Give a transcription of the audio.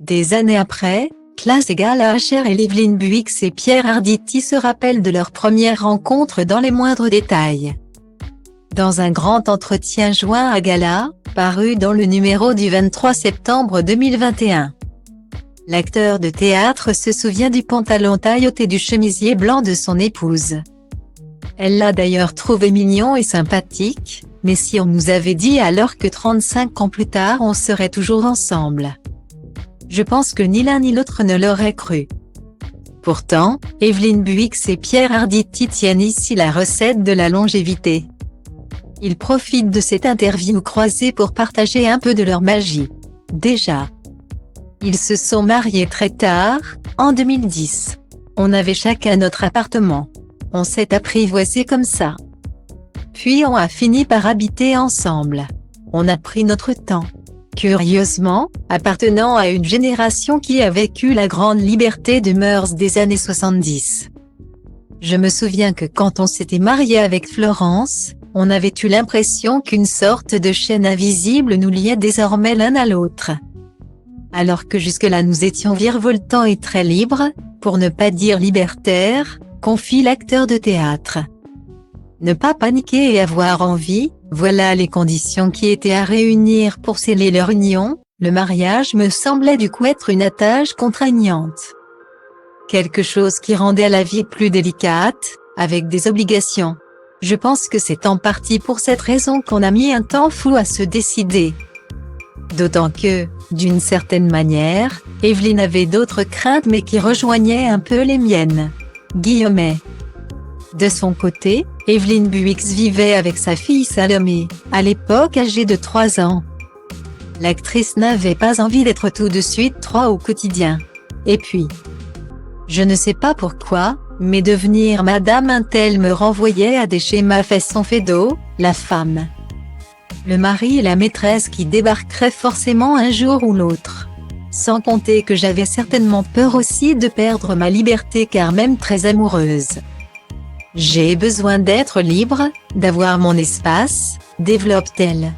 Des années après, Claes Gallagher et Evelyn Buick et Pierre Arditi se rappellent de leur première rencontre dans les moindres détails. Dans un grand entretien joint à Gala, paru dans le numéro du 23 septembre 2021. L'acteur de théâtre se souvient du pantalon tailloté et du chemisier blanc de son épouse. Elle l'a d'ailleurs trouvé mignon et sympathique, mais si on nous avait dit alors que 35 ans plus tard on serait toujours ensemble. Je pense que ni l'un ni l'autre ne l'aurait cru. Pourtant, Evelyn Buick et Pierre Arditi tiennent ici la recette de la longévité. Ils profitent de cette interview croisée pour partager un peu de leur magie. Déjà, ils se sont mariés très tard, en 2010. On avait chacun notre appartement. On s'est apprivoisé comme ça. Puis on a fini par habiter ensemble. On a pris notre temps. Curieusement, appartenant à une génération qui a vécu la grande liberté de mœurs des années 70. Je me souviens que quand on s'était marié avec Florence, on avait eu l'impression qu'une sorte de chaîne invisible nous liait désormais l'un à l'autre. Alors que jusque-là nous étions virevoltants et très libres, pour ne pas dire libertaires, confie l'acteur de théâtre. Ne pas paniquer et avoir envie, voilà les conditions qui étaient à réunir pour sceller leur union. Le mariage me semblait du coup être une attache contraignante. Quelque chose qui rendait la vie plus délicate, avec des obligations. Je pense que c'est en partie pour cette raison qu'on a mis un temps fou à se décider. D'autant que, d'une certaine manière, Evelyn avait d'autres craintes mais qui rejoignaient un peu les miennes. Guillemets. De son côté, Evelyn Buick vivait avec sa fille Salomé, à l'époque âgée de 3 ans. L'actrice n'avait pas envie d'être tout de suite 3 au quotidien. Et puis, je ne sais pas pourquoi, mais devenir Madame Untel me renvoyait à des schémas façon Feydeau, la femme. Le mari et la maîtresse qui débarqueraient forcément un jour ou l'autre. Sans compter que j'avais certainement peur aussi de perdre ma liberté car même très amoureuse. J'ai besoin d'être libre, d'avoir mon espace, développe-t-elle.